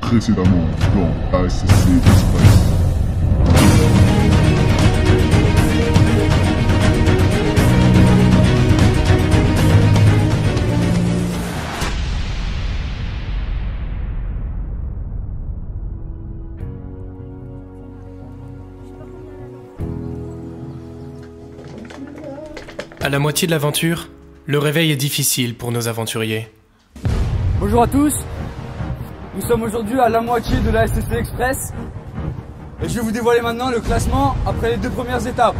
Précédemment dans ASC Express. À la moitié de l'aventure, le réveil est difficile pour nos aventuriers. Bonjour à tous, nous sommes aujourd'hui à la moitié de la SSC Express et je vais vous dévoiler maintenant le classement après les deux premières étapes.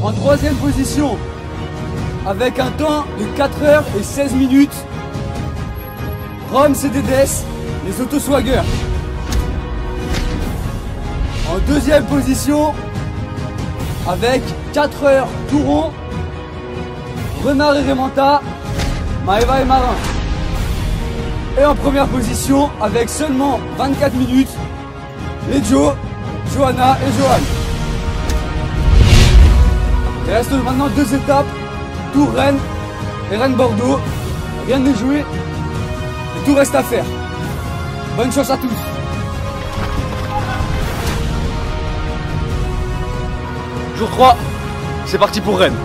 En troisième position, avec un temps de 4h16, Rome CDDS, les Autoswagger. En deuxième position, avec 4 heures tout rond, Renard et Raymanta, Maeva et Marin. Et en première position, avec seulement 24 minutes, les Joe, Johanna et Johan. Il reste maintenant deux étapes, Tours-Rennes et Rennes-Bordeaux. Rien n'est joué et tout reste à faire. Bonne chance à tous. Jour 3, c'est parti pour Rennes.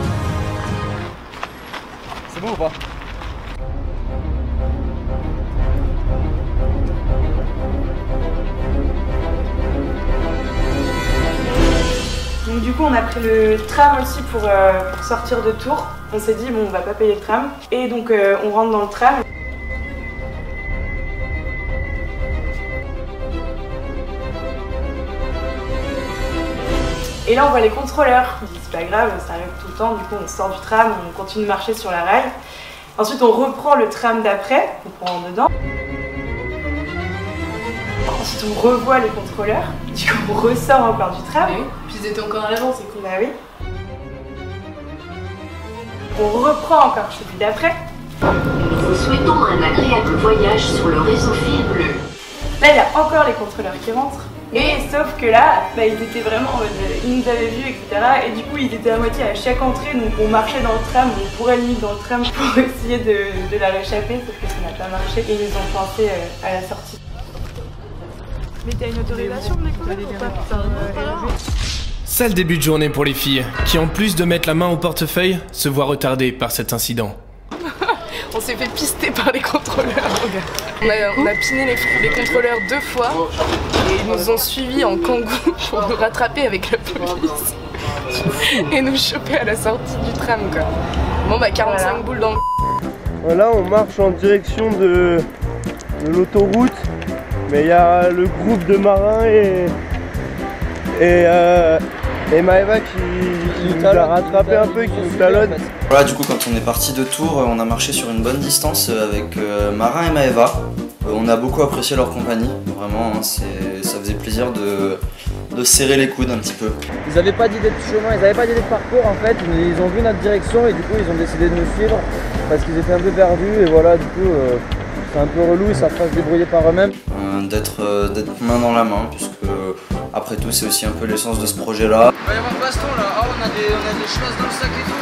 C'est bon ou pas? Donc du coup on a pris le tram aussi pour sortir de Tours. On s'est dit bon on va pas payer le tram. Et donc on rentre dans le tram. Et là on voit les contrôleurs, on dit c'est pas grave, ça arrive tout le temps, du coup on sort du tram, on continue de marcher sur la rail. Ensuite on reprend le tram d'après, on prend dedans. Ensuite on revoit les contrôleurs, du coup on ressort encore du tram. Oui. Puis ils étaient encore à l'avant, c'est cool. Bah oui. On reprend encore celui d'après. Nous vous souhaitons un agréable voyage sur le réseau fil bleu. Là il y a encore les contrôleurs qui rentrent. Et sauf que là, bah, ils étaient vraiment en mode, ils nous avaient vus, etc. Et du coup, ils étaient à moitié à chaque entrée, donc on marchait dans le tram, on courait limite dans le tram pour essayer de la réchapper, sauf que ça n'a pas marché. Et ils nous ont planté à la sortie. Mais t'as une autorisation de découvrir ou pas? Sale début de journée pour les filles, qui en plus de mettre la main au portefeuille, se voient retardées par cet incident. On s'est fait pister par les contrôleurs. On a piné les contrôleurs 2 fois et ils nous ont suivis en kangou pour nous rattraper avec la police et nous choper à la sortie du tram quoi. Bon bah 45 boules dans le... Voilà, on marche en direction de l'autoroute, mais il y a le groupe de marins et Maeva qui nous a rattrapé un peu, qui nous talonne. Voilà, du coup quand on est parti de Tours, on a marché sur une bonne distance avec Marin et Maeva. On a beaucoup apprécié leur compagnie, vraiment, hein, ça faisait plaisir de serrer les coudes un petit peu. Ils n'avaient pas d'idée de chemin, ils n'avaient pas d'idée de parcours en fait, ils ont vu notre direction et du coup ils ont décidé de nous suivre parce qu'ils étaient un peu perdus et voilà, du coup c'est un peu relou, ils savent pas se débrouiller par eux-mêmes. D'être main dans la main, puisque après tout c'est aussi un peu l'essence de ce projet-là. Il va y avoir baston là, ah, on a des choses dans le sac et tout.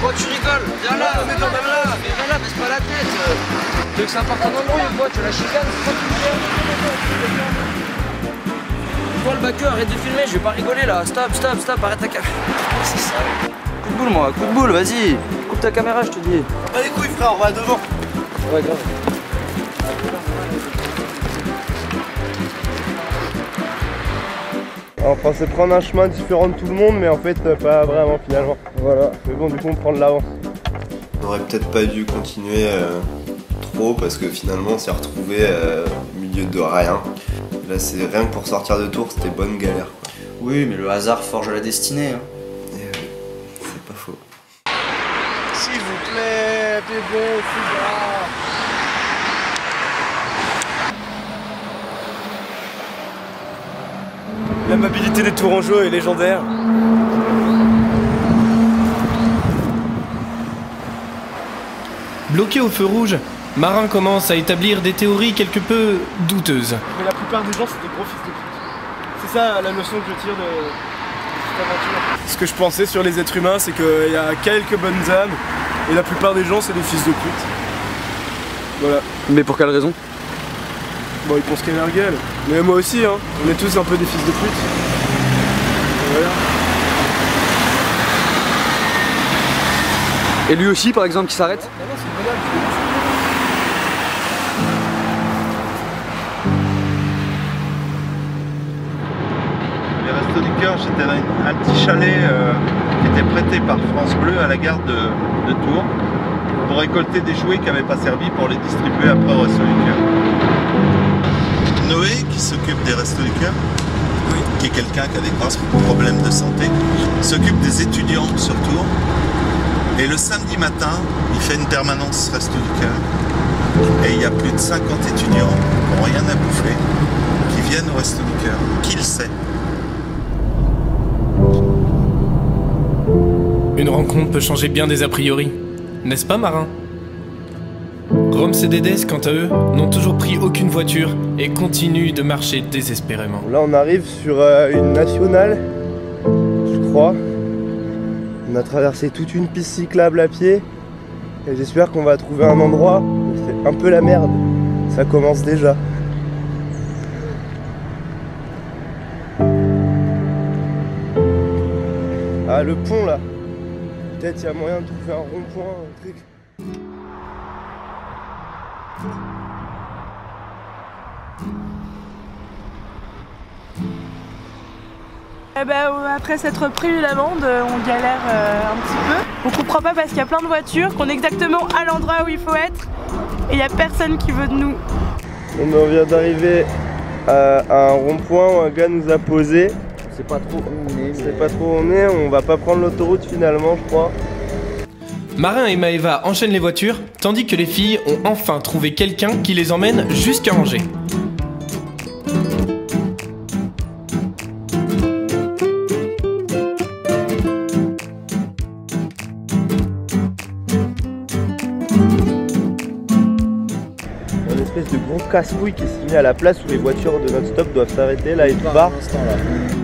Quoi tu rigoles? Viens là, viens là, baisse pas la tête. Tu veux que ça parte en embrouille ou quoi? Tu la chicanes, c'est ça que tu fais? Toi le backer, arrête de filmer, je vais pas rigoler là. Stop, arrête ta caméra. C'est ça. Coup de boule moi, coup de boule, vas-y. Coupe ta caméra, je te dis. Pas les couilles frère, on va devant. Ouais, grave. On pensait prendre un chemin différent de tout le monde, mais en fait pas vraiment finalement. Voilà. Mais bon, du coup on prend de l'avance. On aurait peut-être pas dû continuer trop parce que finalement on s'est retrouvé au milieu de rien. Là c'est rien que pour sortir de Tours, c'était bonne galère quoi. Oui, mais le hasard forge la destinée. Hein. C'est pas faux. S'il vous plaît, bébé, c'est là. La mobilité des Tourangeaux est légendaire. Bloqué au feu rouge, Marin commence à établir des théories quelque peu douteuses. Mais la plupart des gens c'est des gros fils de pute. C'est ça la notion que je tire de cette aventure. Ce que je pensais sur les êtres humains, c'est qu'il y a quelques bonnes âmes et la plupart des gens c'est des fils de pute. Voilà. Mais pour quelle raison? Bon, ils pensent qu'elle est gueule. Mais moi aussi, hein. On est tous un peu des fils de pute. Et voilà. Et lui aussi, par exemple, qui s'arrête? Les Restos du Cœur, j'étais dans un petit chalet qui était prêté par France Bleu à la gare de Tours pour récolter des jouets qui n'avaient pas servi pour les distribuer après au Restos du Cœur. Noé, qui s'occupe des Restos du Cœur, qui est quelqu'un qui a des gros problèmes de santé, s'occupe des étudiants sur Tours. Et le samedi matin, il fait une permanence Restos du Cœur. Et il y a plus de 50 étudiants qui n'ont rien à bouffer, qui viennent au Restos du Cœur. Qui le sait? Une rencontre peut changer bien des a priori, n'est-ce pas, Marin? Roms et Dédès, quant à eux, n'ont toujours pris aucune voiture et continuent de marcher désespérément. Là, on arrive sur une nationale, je crois. On a traversé toute une piste cyclable à pied et j'espère qu'on va trouver un endroit où c'est un peu la merde. Ça commence déjà. Ah, le pont là. Peut-être il y a moyen de trouver un rond-point, un truc. Après s'être pris l'amende, on galère un petit peu. On comprend pas parce qu'il y a plein de voitures, qu'on est exactement à l'endroit où il faut être et il n'y a personne qui veut de nous. On vient d'arriver à un rond-point où un gars nous a posé. On sait pas trop où on est. On sait pas trop où on est, on va pas prendre l'autoroute finalement, je crois. Marin et Maëva enchaînent les voitures, tandis que les filles ont enfin trouvé quelqu'un qui les emmène jusqu'à Angers. Une espèce de gros casse-couille qui s'est mis à la place où les voitures de notre stop doivent s'arrêter, là et tout part.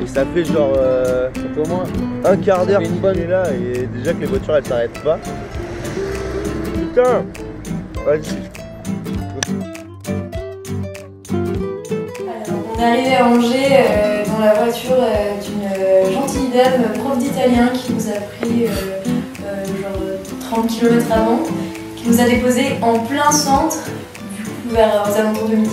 Et ça fait genre ça fait au moins un quart d'heure qu'on est là et déjà que les voitures elles s'arrêtent pas. Putain, vas-y. On est arrivé à Angers dans la voiture d'une gentille dame, prof d'italien, qui nous a pris genre 30 km avant, qui nous a déposés en plein centre, du coup vers aux alentours de midi.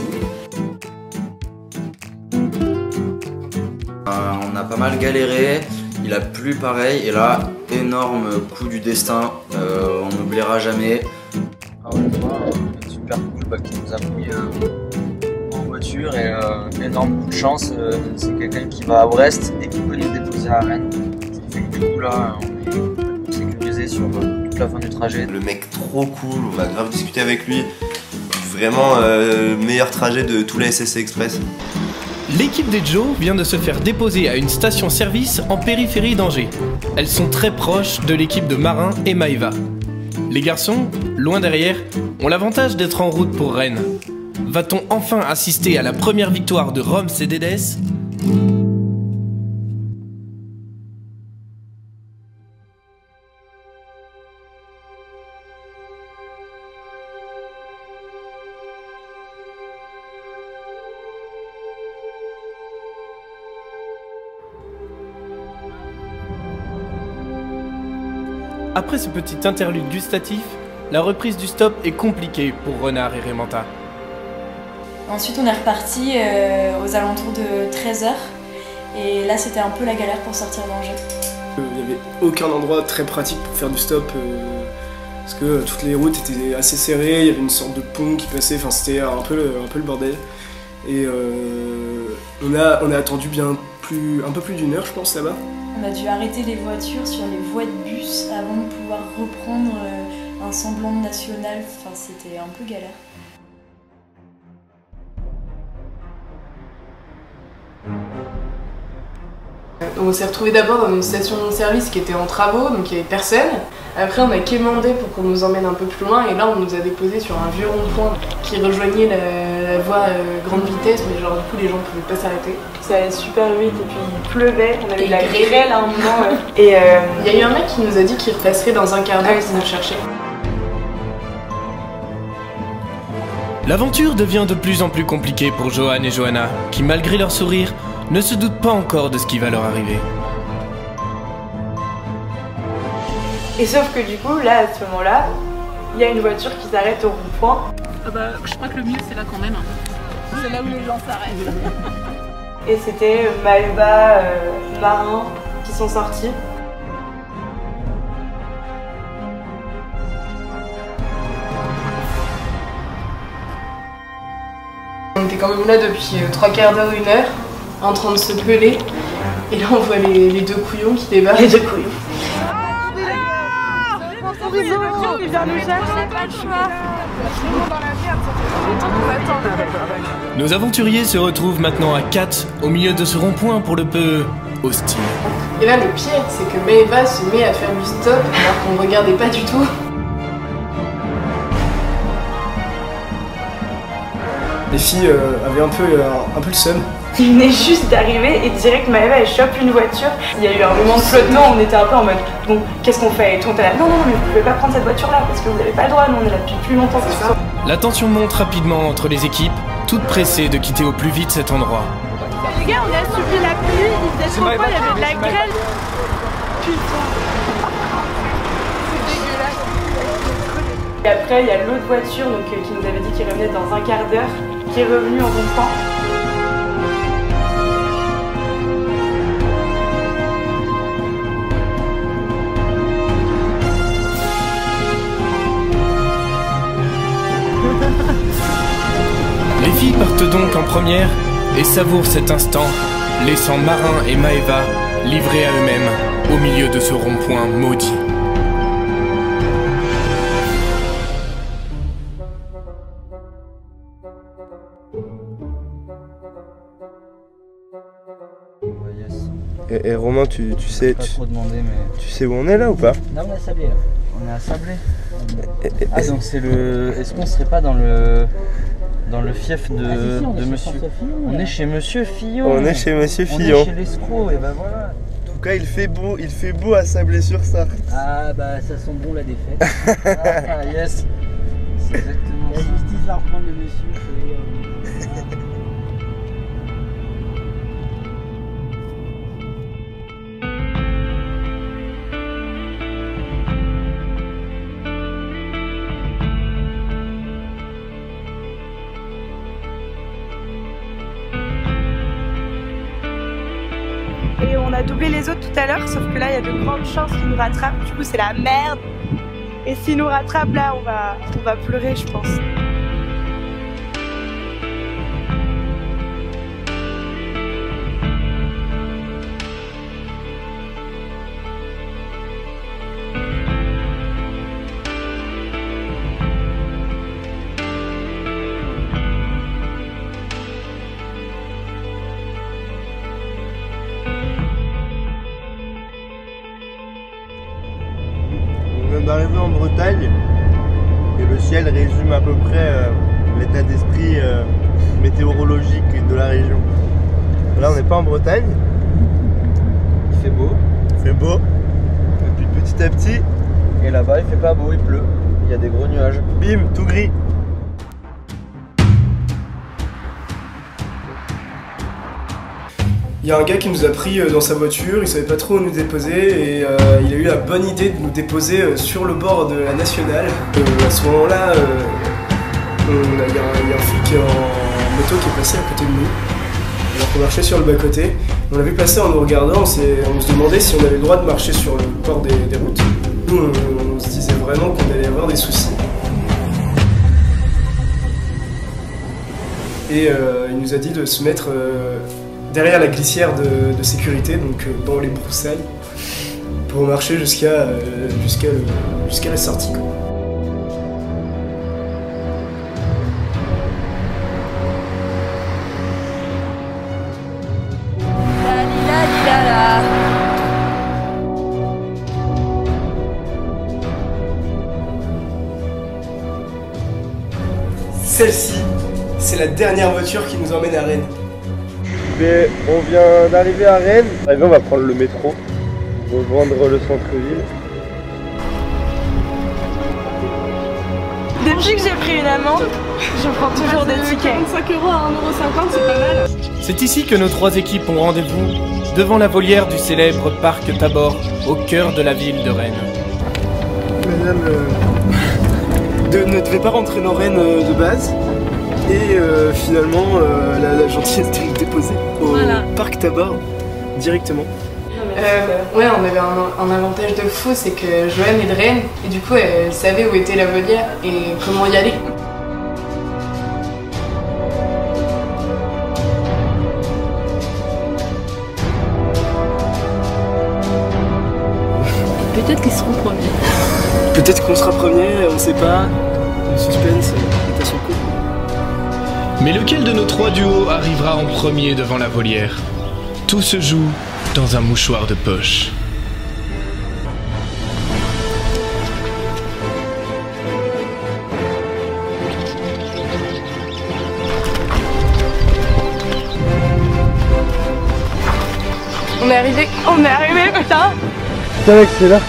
On a pas mal galéré, il a plu pareil, et là, énorme coup du destin, on n'oubliera jamais. Ah ouais, super cool qui nous a pris en voiture et énorme coup de chance, c'est quelqu'un qui va à Brest et qui peut nous déposer à Rennes. Ce qui fait que du coup là, on est sécurisé sur toute la fin du trajet. Le mec trop cool, on va grave discuter avec lui. Vraiment meilleur trajet de tous les SSC Express. L'équipe des Joe vient de se faire déposer à une station-service en périphérie d'Angers. Elles sont très proches de l'équipe de Marin et Maëva. Les garçons, loin derrière, ont l'avantage d'être en route pour Rennes. Va-t-on enfin assister à la première victoire de Roms et Dédès ? Après ce petit interlude gustatif, la reprise du stop est compliquée pour Renard et Raymanta. Ensuite on est reparti aux alentours de 13h et là c'était un peu la galère pour sortir d'Angers. Il n'y avait aucun endroit très pratique pour faire du stop parce que toutes les routes étaient assez serrées, il y avait une sorte de pont qui passait, enfin c'était un peu le bordel. Et on a attendu un peu plus d'une heure je pense là-bas. On a dû arrêter les voitures sur les voies de bus avant de pouvoir reprendre un semblant de national, enfin c'était un peu galère. On s'est retrouvé d'abord dans une station-service qui était en travaux, donc il n'y avait personne. Après on a quémandé pour qu'on nous emmène un peu plus loin et là on nous a déposé sur un vieux rond-point qui rejoignait la voie grande vitesse, mais genre du coup les gens ne pouvaient pas s'arrêter. Ça allait super vite et puis il pleuvait, on avait de la grêle à un moment. Et il y a eu un mec qui nous a dit qu'il repasserait dans un quart d'heure pour nous chercher. L'aventure devient de plus en plus compliquée pour Johan et Johanna, qui malgré leur sourire, ne se doutent pas encore de ce qui va leur arriver. Et sauf que du coup, là, à ce moment-là, il y a une voiture qui s'arrête au rond-point. Ah bah, je crois que le mieux c'est là quand même. C'est là où les gens s'arrêtent. Et c'était Maëva, Marin qui sont sortis. On était quand même là depuis 3 quarts d'heure, 1 heure, en train de se peler. Et là on voit les 2 couillons qui débarquent. Les 2 couillons. Il vient nous chercher, pas le choix. Nos aventuriers se retrouvent maintenant à 4 au milieu de ce rond-point pour le peu hostile. Et là le pire c'est que Maëva se met à faire du stop alors qu'on ne regardait pas du tout. Les filles avaient un peu le seum. Il venait juste d'arriver et direct Maëva elle chope une voiture. Il y a eu un moment de flottement, on était un peu en mode bon qu'est-ce qu'on fait? Et tout on était là non mais vous pouvez pas prendre cette voiture là parce que vous n'avez pas le droit, nous on est là depuis plus longtemps que ça. La tension monte rapidement entre les équipes, toutes pressées de quitter au plus vite cet endroit. Les gars on a subi la pluie, il faisait trop froid, il y avait de la grêle. Putain. C'est dégueulasse. Et après il y a l'autre voiture donc, qui nous avait dit qu'il revenait dans un quart d'heure, qui est revenu en rond-point. Les filles partent donc en première et savourent cet instant, laissant Marin et Maëva livrés à eux-mêmes au milieu de ce rond-point maudit. Et Romain, tu sais, trop demandé, mais... tu sais où on est là ou pas? Là on est à Sablé là. On est à Sablé. Ah donc c'est le... Est-ce qu'on serait pas dans le fief de, de monsieur Fillon? On est chez monsieur Fillon. On est chez monsieur Fillon. On est chez l'escroc et ben voilà. En tout cas il fait beau à Sablé-sur-Sarthe. Ah bah ça sent bon la défaite. Ah yes. C'est exactement ça. La justice va reprendre le monsieur. Et on a doublé les autres tout à l'heure, sauf que là il y a de grandes chances qu'ils nous rattrapent, du coup c'est la merde. Et s'ils nous rattrapent là, on va pleurer je pense. D'arriver en Bretagne et le ciel résume à peu près l'état d'esprit météorologique de la région. Là on n'est pas en Bretagne, il fait beau. Il fait beau, et puis petit à petit, et là-bas il fait pas beau, il pleut, il y a des gros nuages. Bim, tout gris. Il y a un gars qui nous a pris dans sa voiture, il savait pas trop où nous déposer et il a eu la bonne idée de nous déposer sur le bord de la nationale. À ce moment-là, il y a un flic en moto qui est passé à côté de nous, alors qu'on marchait sur le bas-côté. On l'a vu passer en nous regardant, on se demandait si on avait le droit de marcher sur le bord des routes. Nous, on se disait vraiment qu'on allait avoir des soucis. Et il nous a dit de se mettre derrière la glissière de sécurité, donc dans les broussailles, pour marcher jusqu'à la sortie. Quoi. Celle-ci, c'est la dernière voiture qui nous emmène à Rennes. Mais on vient d'arriver à Rennes. Allez, on va prendre le métro pour rejoindre le centre-ville. Depuis que j'ai pris une amende, je prends toujours des tickets. 45 € à 1,50 €, c'est pas mal. C'est ici que nos trois équipes ont rendez-vous, devant la volière du célèbre parc Tabor, au cœur de la ville de Rennes. Madame ne devait pas rentrer dans Rennes de base, et finalement la gentillesse de nous déposer au parc Tabor directement. Ouais, on avait un avantage de fou, c'est que Joanne est de Rennes et du coup elle savait où était la volière et comment y aller. Peut-être qu'ils seront premiers. Peut-être qu'on sera premier, on sait pas. Le suspense est à son coup. Mais lequel de nos trois duos arrivera en premier devant la volière? Tout se joue dans un mouchoir de poche. On est arrivé, putain! C'est vrai que c'est là.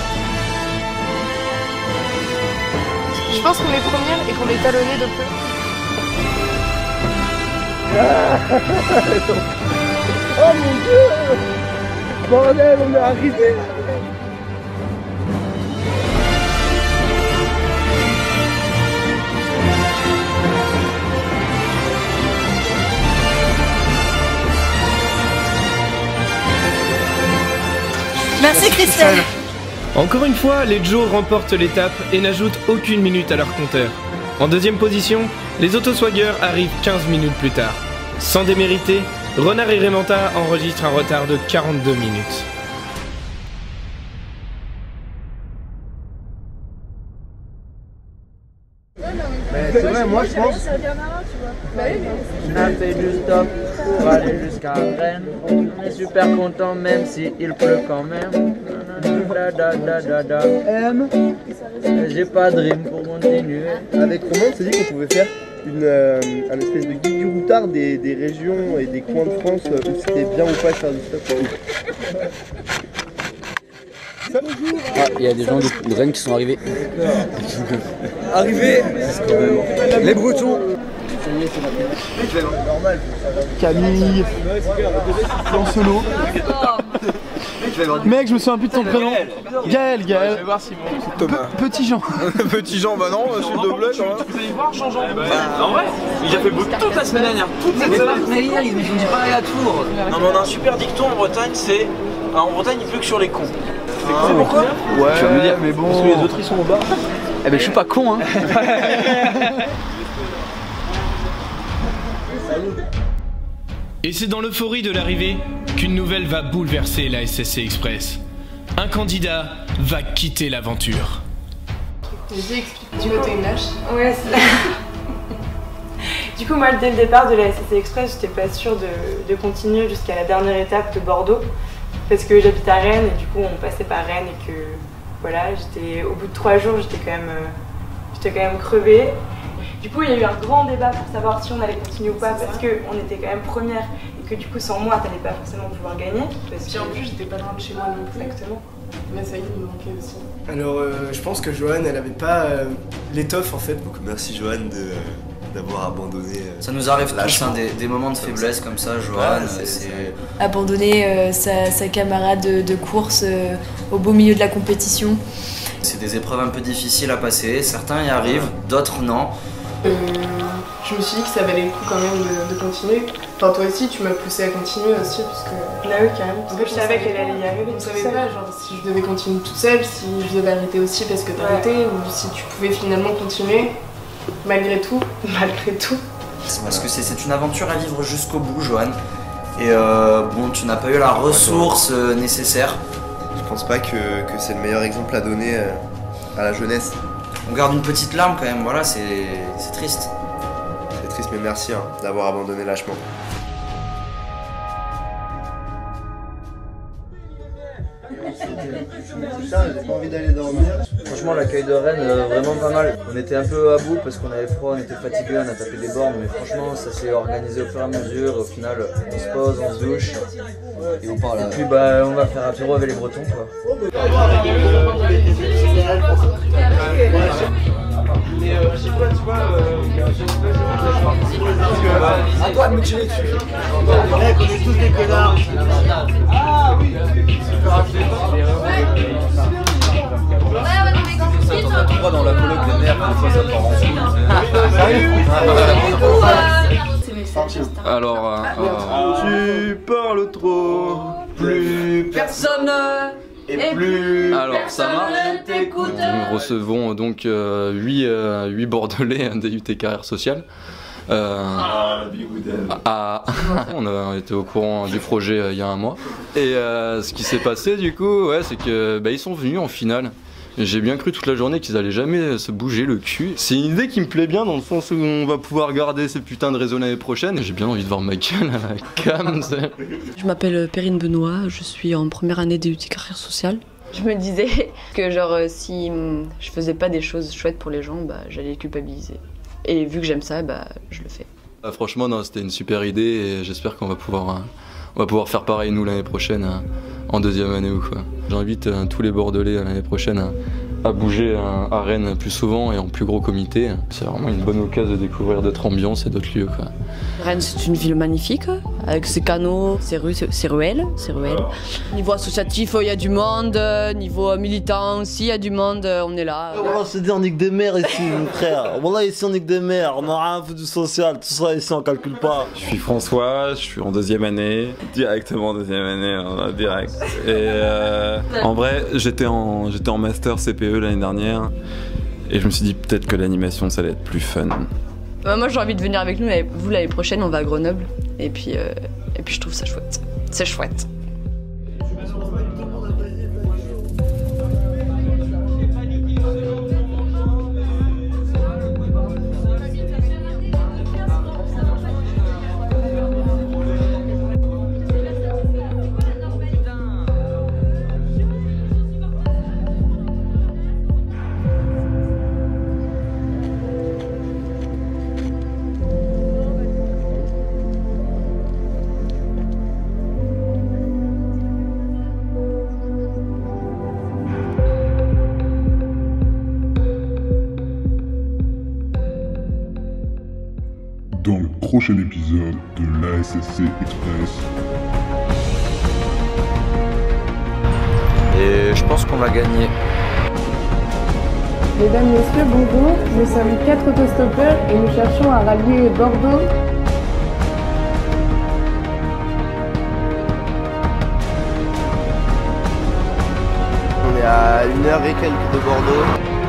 Je pense qu'on est première et qu'on est talonné de peu. Oh mon dieu! Bordel, on est arrivé! Merci Christelle. Encore une fois, les Joe remportent l'étape et n'ajoutent aucune minute à leur compteur. En deuxième position, les Autoswaggers arrivent 15 minutes plus tard. Sans démériter, Renard et Raymanta enregistrent un retard de 42 minutes. Mais c'est vrai, moi je pense. On a fait du stop pour aller jusqu'à Rennes. On est super content même s'il pleut quand même. J'ai pas de rime pour continuer. Avec Romain, on s'est dit qu'on pouvait faire un espèce de guide du routard des régions et des coins de France où c'était bien ou pas de faire du stop. Ah, il y a des gens de Rennes qui sont arrivés. Arrivés, les Bretons. Camille, Lancelot. Mec, je me souviens plus de ton prénom. Gaël. Je vais voir si Thomas. Petit Jean. Petit Jean, bah non, c'est de bleu quand même. Vous allez voir Jean-Jean. En vrai, il a fait beau toute la semaine dernière. Toute cette semaine. Mais hier, ils nous ont dit pareil à Tours. Non, mais on a un super dicton en Bretagne, c'est. En Bretagne, il pleut que sur les cons. C'est pourquoi? Ouais, tu vas me dire, mais bon. parce que les autres ils sont au bar. Eh ben je suis pas con hein. Et c'est dans l'euphorie de l'arrivée qu'une nouvelle va bouleverser la SSC Express. Un candidat va quitter l'aventure. Vas-y, explique. Dis-moi, t'es une lâche. Ouais, c'est... Du coup, moi, dès le départ de la SSC Express, j'étais pas sûre de continuer jusqu'à la dernière étape de Bordeaux. Parce que j'habite à Rennes et du coup, on passait par Rennes et que... Voilà, au bout de 3 jours, j'étais quand même crevée. Du coup, il y a eu un grand débat pour savoir si on allait continuer ou pas parce qu'on était quand même première et que du coup, sans moi, t'allais pas forcément pouvoir gagner. Puis en plus, j'étais pas loin de chez moi non plus. Exactement. Mais ça y est, il me manquait aussi. Alors, je pense que Joanne, elle avait pas l'étoffe en fait. Donc merci Joanne d'avoir abandonné. Ça nous arrive tous, hein, des moments de faiblesse comme ça, Joanne. Abandonner sa camarade de course au beau milieu de la compétition. C'est des épreuves un peu difficiles à passer, certains y arrivent, d'autres non. Je me suis dit que ça valait le coup quand même de continuer. Enfin, toi aussi, tu m'as poussé à continuer aussi, parce que... Ah oui, quand même. En fait, je savais qu'elle allait y arriver. On savait pas, genre, si je devais continuer toute seule, si je devais arrêter aussi parce que t'arrêtais, ou si tu pouvais finalement continuer, malgré tout. Parce que c'est une aventure à vivre jusqu'au bout, Joanne. Et bon, tu n'as pas eu la ressource nécessaire. Je pense pas que c'est le meilleur exemple à donner à la jeunesse. On garde une petite larme quand même, voilà, c'est triste. C'est triste, mais merci hein, d'avoir abandonné lâchement. J'ai pas envie d'aller dormir. Franchement, l'accueil de Rennes, vraiment pas mal. On était un peu à bout parce qu'on avait froid, on était fatigué, on a tapé des bornes, mais franchement, ça s'est organisé au fur et à mesure. Au final, on se pose, on se douche. Et on part là. Et puis, bah, on va faire apéro avec les Bretons, quoi. Et je sais pas, tu vois, à toi de me tirer dessus. Mec, on est tous des connards. Ah oui. Ça t'entend pas dans la coloc des nerfs, des fois ça part en couille. Alors, Tu parles trop, plus Personne et plus. alors ça marche. t'écoute. Nous recevons donc 8 Bordelais DUT carrière sociale. On a été au courant du projet il y a un mois. Et ce qui s'est passé du coup, ouais, c'est que ils sont venus en finale. J'ai bien cru toute la journée qu'ils allaient jamais se bouger le cul. C'est une idée qui me plaît bien dans le sens où on va pouvoir garder ces putains de réseaux l'année prochaine. Et j'ai bien envie de voir ma gueule à la cam. Je m'appelle Perrine Benoît, je suis en première année DUT carrière sociale. Je me disais que genre si je faisais pas des choses chouettes pour les gens, j'allais les culpabiliser. Et vu que j'aime ça, je le fais. Franchement, non, c'était une super idée et j'espère qu'on va pouvoir faire pareil nous l'année prochaine en deuxième année ou quoi. J'invite tous les Bordelais l'année prochaine à bouger à Rennes plus souvent et en plus gros comité. C'est vraiment une bonne occasion de découvrir d'autres ambiances et d'autres lieux, quoi. Rennes, c'est une ville magnifique, avec ses canaux, ses rues, ses ruelles. Niveau associatif, il y a du monde, niveau militant aussi, il y a du monde, on est là. On se dit on nique des mères ici, mon frère. Voilà, ici on nique des mères, on a rien fait du social, tout ça ici on calcule pas. Je suis François, je suis en deuxième année, directement deuxième année, direct. Et en vrai, j'étais en master CPE l'année dernière et je me suis dit peut-être que l'animation ça allait être plus fun. Moi j'ai envie de venir avec nous, vous l'année prochaine on va à Grenoble et puis je trouve ça chouette. C'est chouette. Dans le prochain épisode de l'ASSC Express. Et je pense qu'on va gagner. Mesdames, Messieurs, bonjour. Nous sommes 4 autostoppeurs et nous cherchons à rallier Bordeaux. On est à 1h et quelques de Bordeaux.